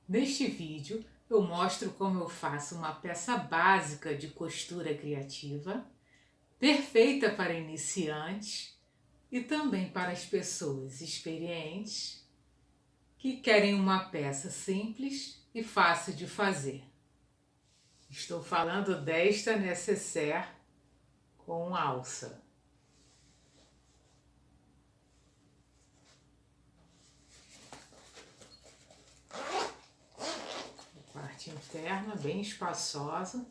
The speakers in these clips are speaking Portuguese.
Neste vídeo eu mostro como eu faço uma peça básica de costura criativa, perfeita para iniciantes e também para as pessoas experientes que querem uma peça simples e fácil de fazer. Estou falando desta nécessaire com alça. Parte interna bem espaçosa.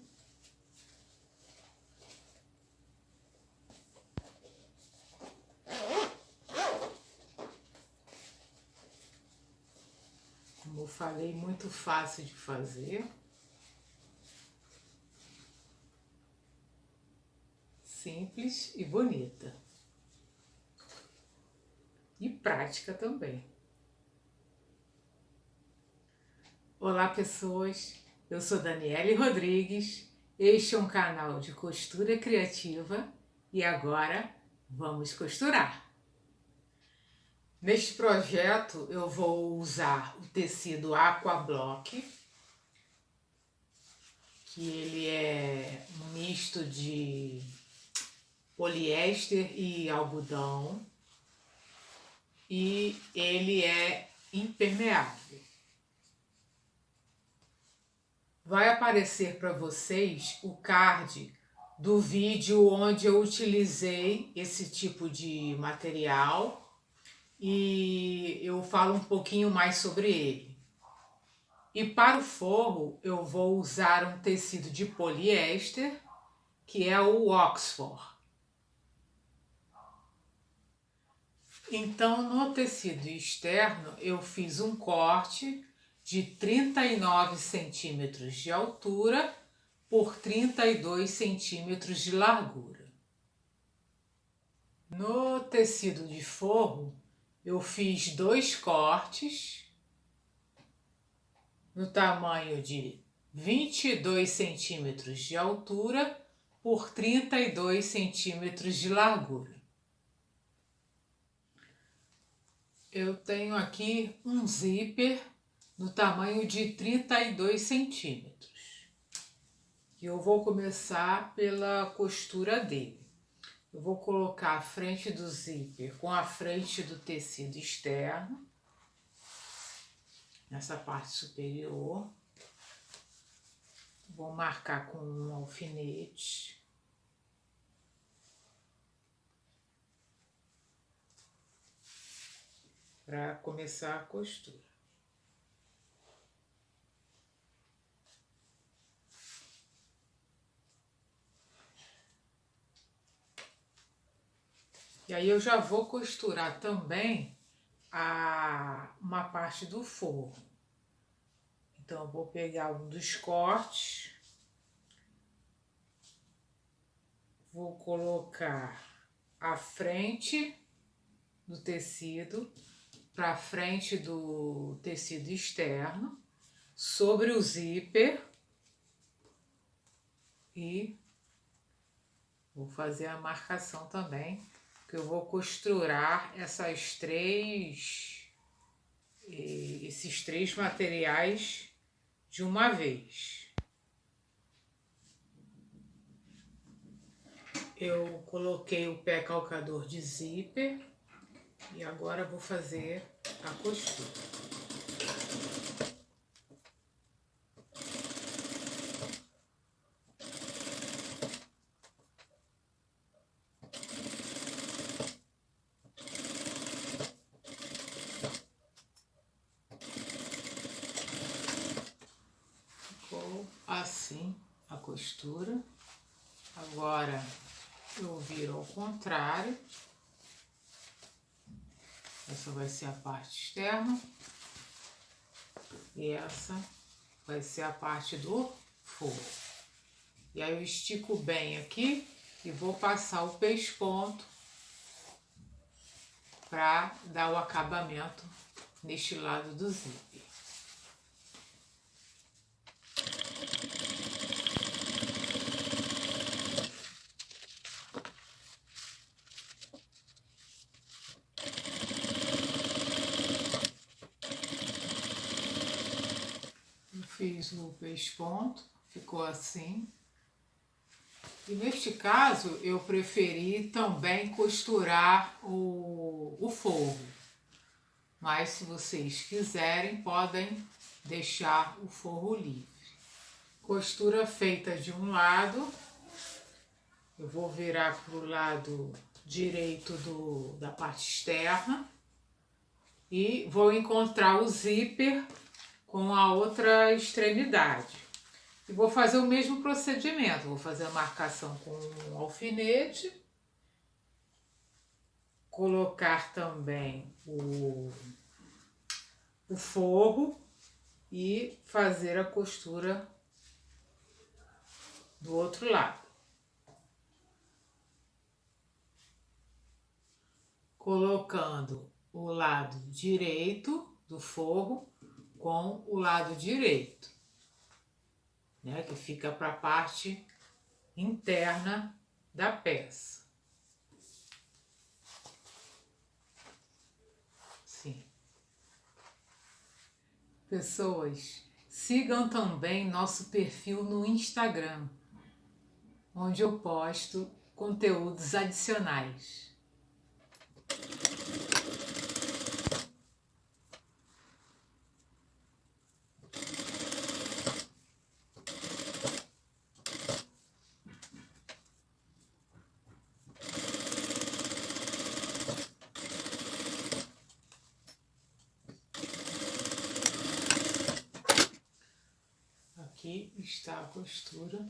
Como eu falei, muito fácil de fazer. Simples e bonita. E prática também. Olá pessoas, eu sou Daniele Rodrigues, este é um canal de costura criativa e agora vamos costurar. Neste projeto eu vou usar o tecido Aquablock, que ele é um misto de poliéster e algodão e ele é impermeável. Vai aparecer para vocês o card do vídeo onde eu utilizei esse tipo de material e eu falo um pouquinho mais sobre ele. E para o forro eu vou usar um tecido de poliéster, que é o Oxford. Então no tecido externo eu fiz um corte de 39 centímetros de altura por 32 centímetros de largura. No tecido de forro, eu fiz dois cortes no tamanho de 22 centímetros de altura por 32 centímetros de largura. Eu tenho aqui um zíper no tamanho de 32 centímetros. E eu vou começar pela costura dele. Eu vou colocar a frente do zíper com a frente do tecido externo, nessa parte superior. Vou marcar com um alfinete. Para começar a costura. E aí eu já vou costurar também uma parte do forro. Então eu vou pegar um dos cortes, vou colocar a frente do tecido para frente do tecido externo, sobre o zíper e vou fazer a marcação também, que eu vou costurar esses três materiais de uma vez. Eu coloquei o pé calcador de zíper e agora vou fazer a costura. Assim a costura. Agora eu viro ao contrário. Essa vai ser a parte externa e essa vai ser a parte do forro. E aí eu estico bem aqui e vou passar o pesponto para dar o acabamento neste lado do zíper. fiz o pesponto, ficou assim. E neste caso eu preferi também costurar o forro. Mas se vocês quiserem, podem deixar o forro livre. Costura feita de um lado, eu vou virar para o lado direito da parte externa e vou encontrar o zíper com a outra extremidade. E vou fazer o mesmo procedimento, vou fazer a marcação com um alfinete, colocar também o forro e fazer a costura do outro lado. Colocando o lado direito do forro com o lado direito, né, que fica para a parte interna da peça. Sim. Pessoas, sigam também nosso perfil no Instagram, onde eu posto conteúdos adicionais. Aqui está a costura.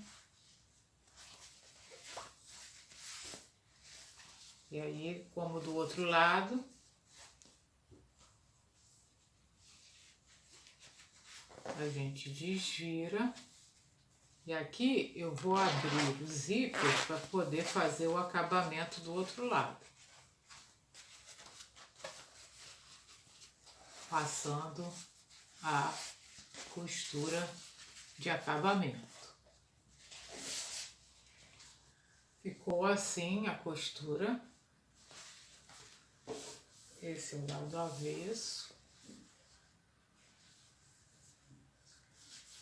E aí, como do outro lado, a gente desvira. E aqui eu vou abrir o zíper para poder fazer o acabamento do outro lado. Passando a costura de acabamento. Ficou assim a costura. Esse é o lado avesso.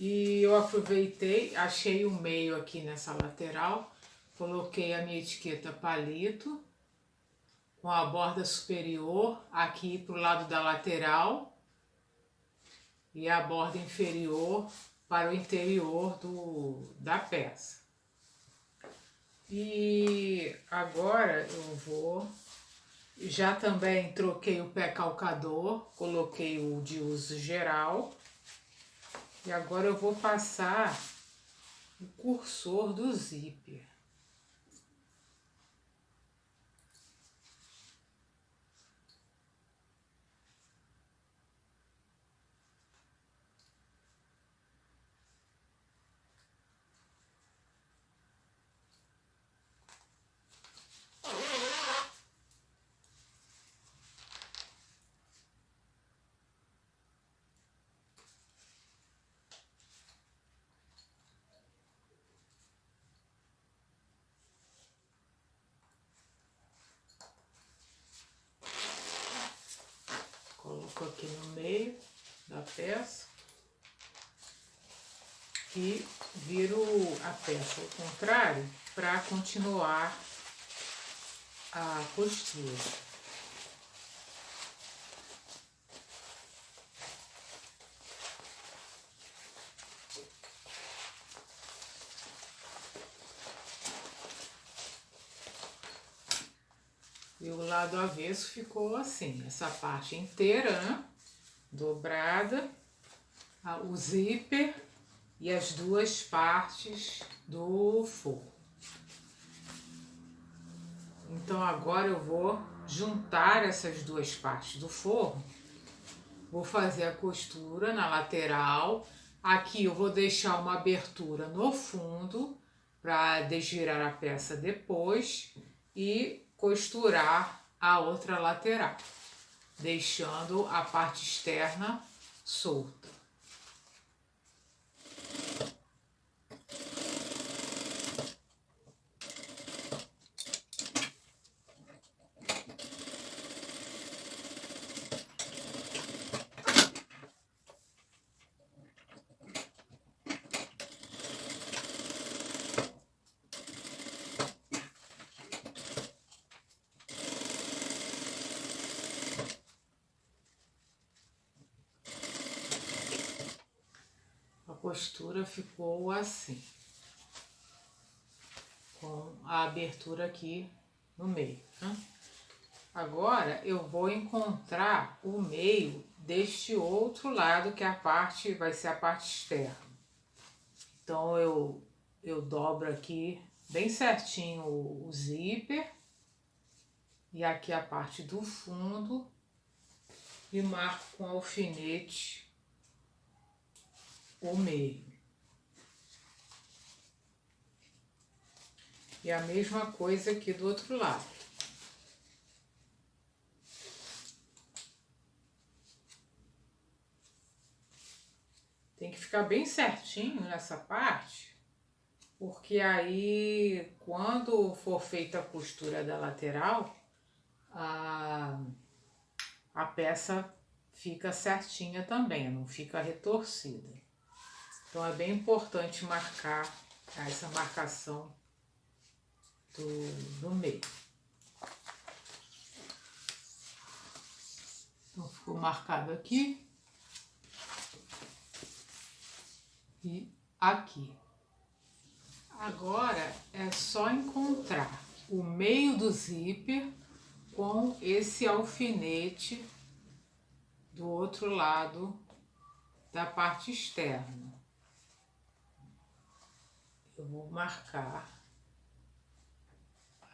E eu aproveitei, achei o meio aqui nessa lateral, coloquei a minha etiqueta palito com a borda superior aqui para o lado da lateral e a borda inferior para o interior da peça. E agora eu vou... Já também troquei o pé calcador, coloquei o de uso geral. E agora eu vou passar o cursor do zíper. Coloco aqui no meio da peça e viro a peça ao contrário para continuar a costura. E o lado avesso ficou assim, essa parte inteira, né? Dobrada, o zíper e as duas partes do forro. Então agora eu vou juntar essas duas partes do forro, vou fazer a costura na lateral. Aqui eu vou deixar uma abertura no fundo para desvirar a peça depois e costurar a outra lateral, deixando a parte externa solta. costura ficou assim, com a abertura aqui no meio, né? Agora eu vou encontrar o meio deste outro lado, que é a parte, vai ser a parte externa. Então eu dobro aqui bem certinho o zíper e aqui a parte do fundo e marco com alfinete o meio. E a mesma coisa aqui do outro lado. Tem que ficar bem certinho nessa parte, porque aí quando for feita a costura da lateral, a peça fica certinha também, não fica retorcida. Então é bem importante marcar essa marcação do meio. Então ficou marcado aqui e aqui. Agora é só encontrar o meio do zíper com esse alfinete do outro lado da parte externa. Eu vou marcar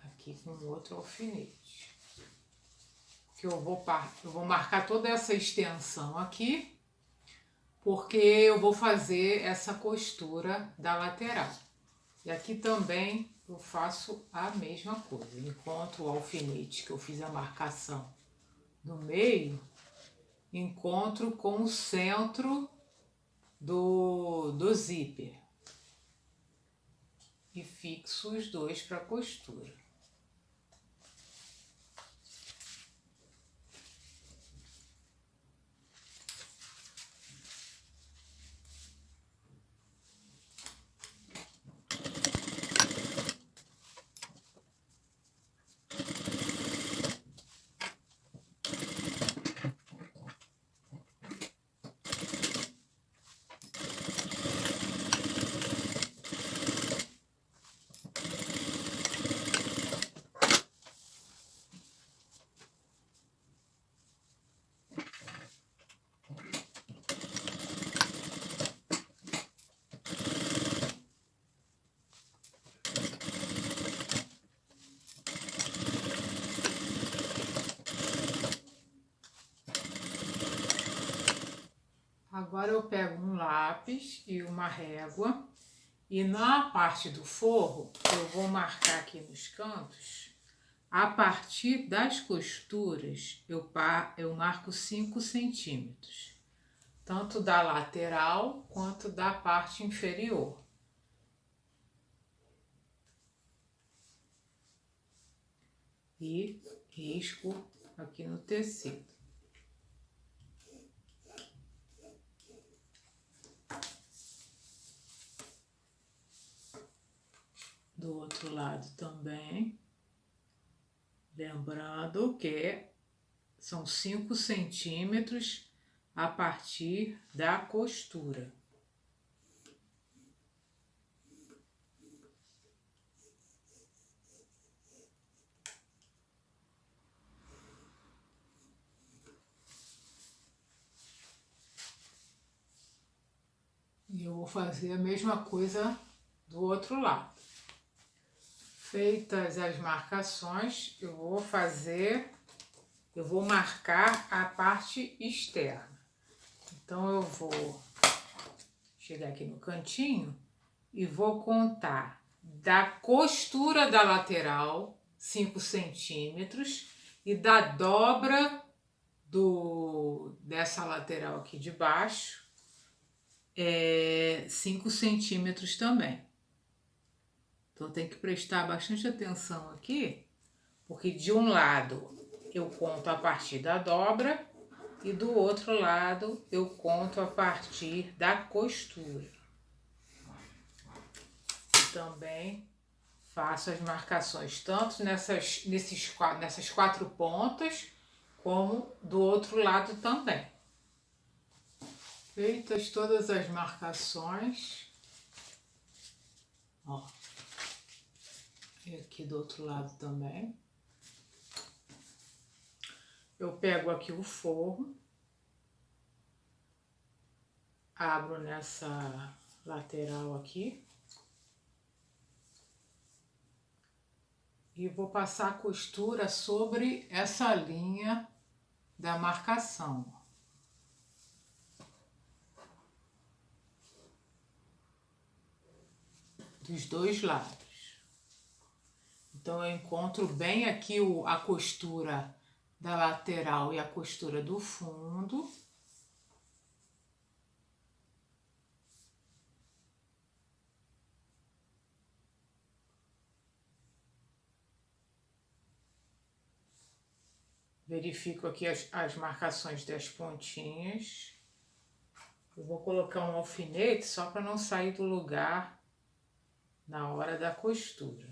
aqui com outro alfinete. Que eu vou marcar toda essa extensão aqui, porque eu vou fazer essa costura da lateral. E aqui também eu faço a mesma coisa. Encontro o alfinete que eu fiz a marcação no meio, encontro com o centro do zíper e fixo os dois para costura. Agora eu pego um lápis e uma régua e na parte do forro eu vou marcar aqui nos cantos. A partir das costuras eu marco 5 centímetros, tanto da lateral quanto da parte inferior. E risco aqui no tecido. Do outro lado também, lembrando que são 5 centímetros a partir da costura. E eu vou fazer a mesma coisa do outro lado. Feitas as marcações, eu vou marcar a parte externa. Então eu vou chegar aqui no cantinho e vou contar da costura da lateral 5 centímetros e da dobra dessa lateral aqui de baixo 5 centímetros também. Então tem que prestar bastante atenção aqui, porque de um lado eu conto a partir da dobra e do outro lado eu conto a partir da costura. E também faço as marcações tanto nessas 4 pontas, como do outro lado também. Feitas todas as marcações, ó, e aqui do outro lado também. Eu pego aqui o forro, abro nessa lateral aqui e vou passar a costura sobre essa linha da marcação. Dos dois lados. Então eu encontro bem aqui a costura da lateral e a costura do fundo. Verifico aqui as marcações das pontinhas. Eu vou colocar um alfinete só para não sair do lugar na hora da costura.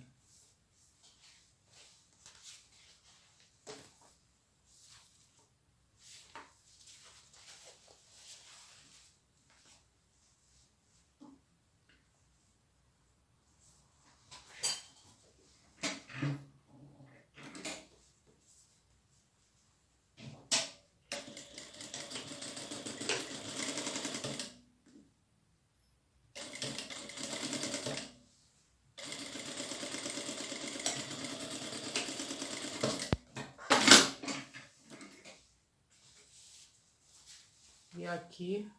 E aqui,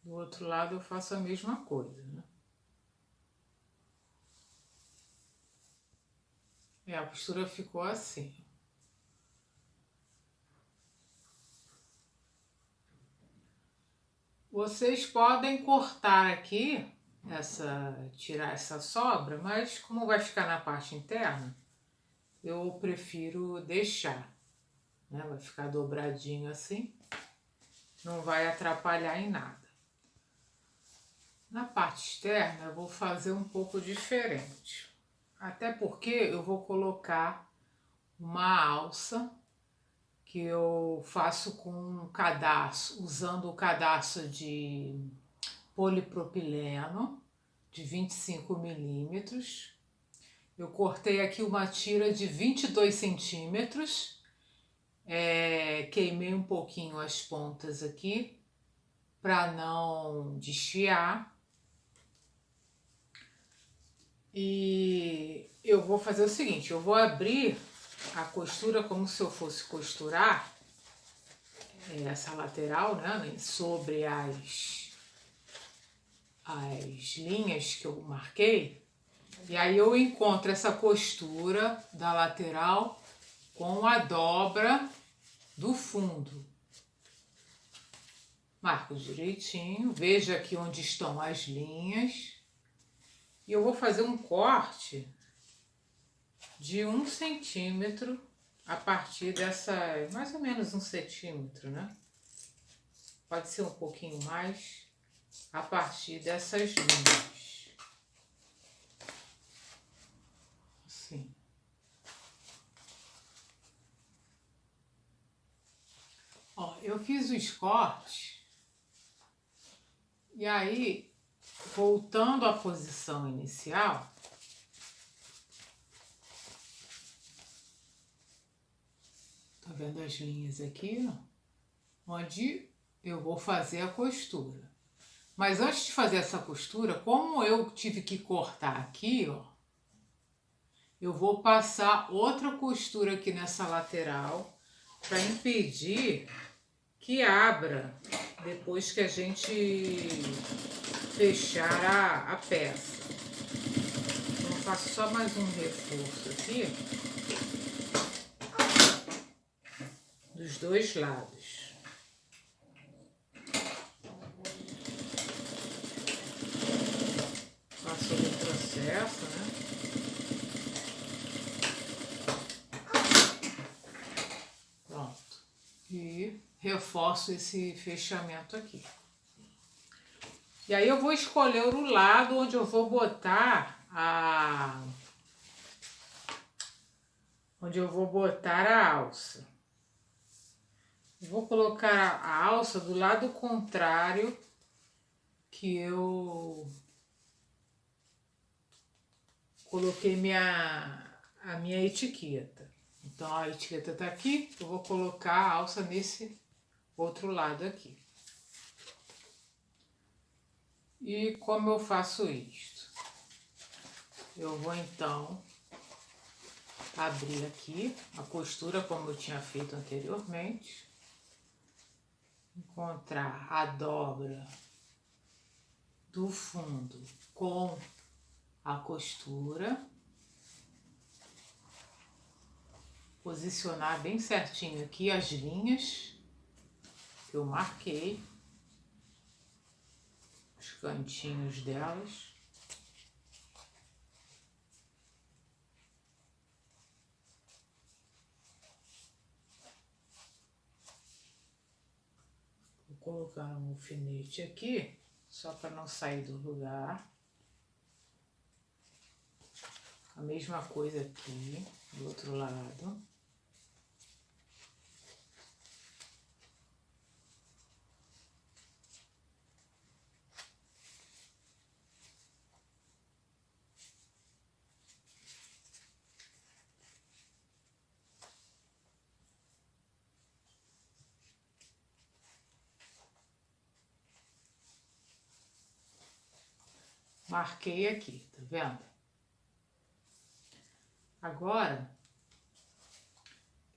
do outro lado, eu faço a mesma coisa, né? A costura ficou assim. Vocês podem cortar aqui, tirar essa sobra, mas como vai ficar na parte interna, eu prefiro deixar, né? Vai ficar dobradinho assim. Não vai atrapalhar em nada. Na parte externa eu vou fazer um pouco diferente. Até porque eu vou colocar uma alça que eu faço com um cadarço, usando o cadarço de polipropileno de 25 milímetros. Eu cortei aqui uma tira de 22 centímetros. Queimei um pouquinho as pontas aqui para não desfiar. E eu vou fazer o seguinte, eu vou abrir a costura como se eu fosse costurar essa lateral, né, sobre as linhas que eu marquei. E aí eu encontro essa costura da lateral com a dobra do fundo. Marco direitinho, veja aqui onde estão as linhas. E eu vou fazer um corte de 1 centímetro a partir dessa, mais ou menos 1 centímetro, né? Pode ser um pouquinho mais, a partir dessas linhas. Assim. Ó, eu fiz os cortes e aí, voltando à posição inicial, tá vendo as linhas aqui, ó? Onde eu vou fazer a costura. Mas antes de fazer essa costura, como eu tive que cortar aqui, ó, eu vou passar outra costura aqui nessa lateral para impedir que abra depois que a gente fechar a peça. Então eu faço só mais um reforço aqui dos dois lados. Faço o processo, né? Pronto. E reforço esse fechamento aqui. E aí eu vou escolher o lado onde eu vou botar a alça. Vou colocar a alça do lado contrário que eu coloquei a minha etiqueta. Então a etiqueta tá aqui, eu vou colocar a alça nesse outro lado aqui. E como eu faço isto? Eu vou então abrir aqui a costura como eu tinha feito anteriormente, encontrar a dobra do fundo com a costura, posicionar bem certinho aqui as linhas que eu marquei, os cantinhos delas. Vou colocar um alfinete aqui, só para não sair do lugar. A mesma coisa aqui, do outro lado. Marquei aqui, tá vendo? Agora,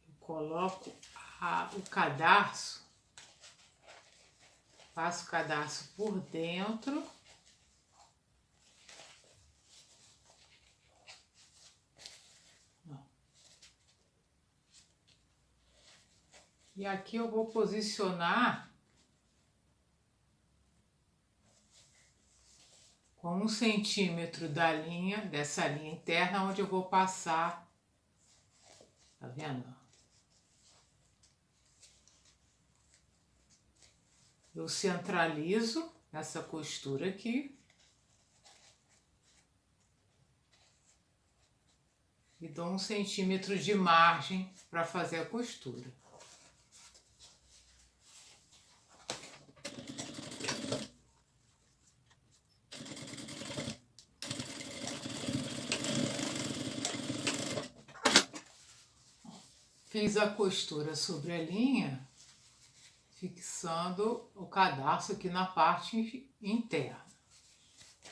eu coloco o cadarço, passo o cadarço por dentro. E aqui eu vou posicionar com 1 centímetro da linha, dessa linha interna, onde eu vou passar, tá vendo? Eu centralizo essa costura aqui e dou 1 centímetro de margem para fazer a costura. Fiz a costura sobre a linha, fixando o cadarço aqui na parte interna.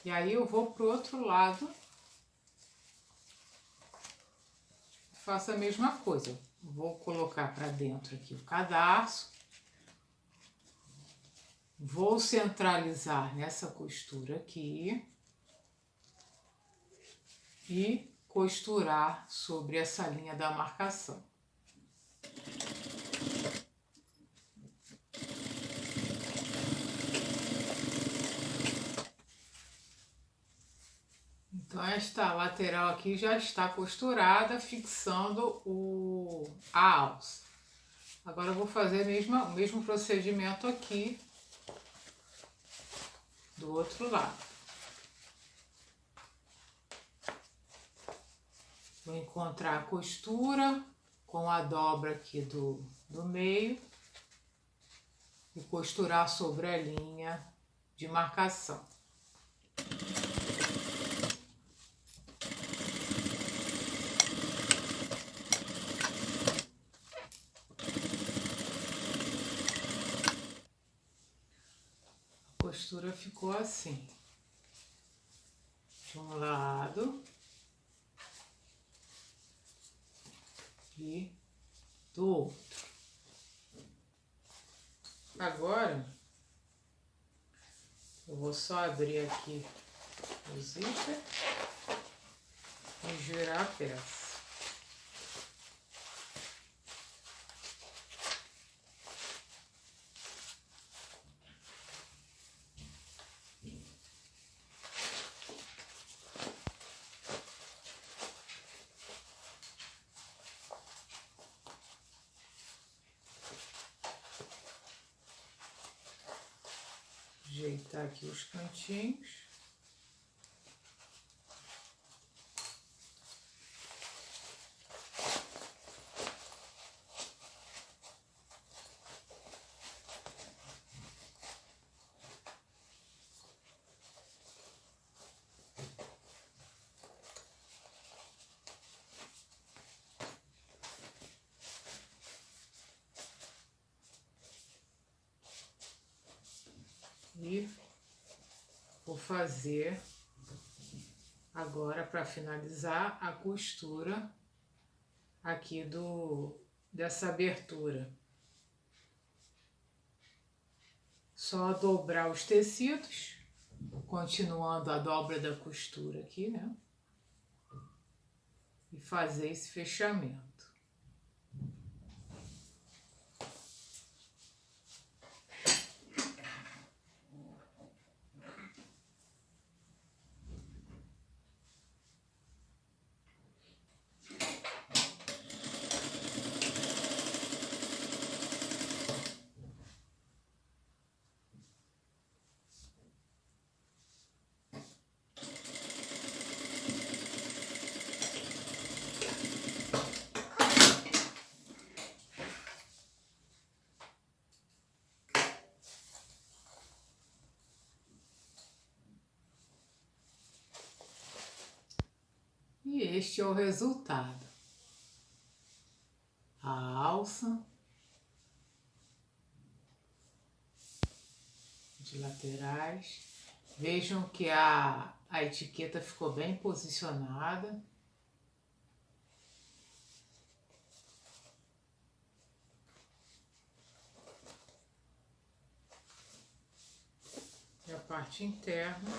E aí eu vou pro outro lado, faço a mesma coisa. Vou colocar para dentro aqui o cadarço, vou centralizar nessa costura aqui e costurar sobre essa linha da marcação. Então esta lateral aqui já está costurada, fixando a alça. Agora eu vou fazer o mesmo procedimento aqui do outro lado. Vou encontrar a costura com a dobra aqui do meio e costurar sobre a linha de marcação. A costura ficou assim, de um lado e do outro. Agora eu vou só abrir aqui o zíper e girar a peça. Ajeitar aqui os cantinhos. vou fazer agora para finalizar a costura aqui dessa abertura. Só dobrar os tecidos, continuando a dobra da costura aqui, né? E fazer esse fechamento. E este é o resultado. A alça de laterais. Vejam que a etiqueta ficou bem posicionada. E a parte interna.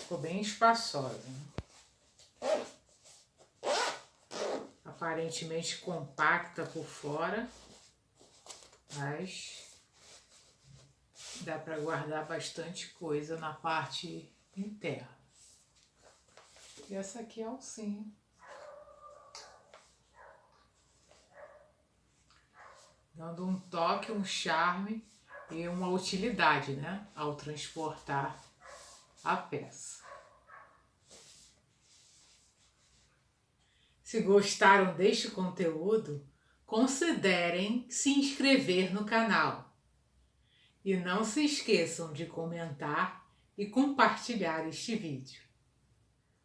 Ficou bem espaçosa, né? Aparentemente compacta por fora, mas dá para guardar bastante coisa na parte interna. E essa aqui é a alcinha. Dando um toque, um charme e uma utilidade, né? Ao transportar a peça. Se gostaram deste conteúdo, considerem se inscrever no canal. E não se esqueçam de comentar e compartilhar este vídeo.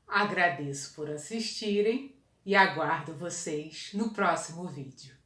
Agradeço por assistirem e aguardo vocês no próximo vídeo.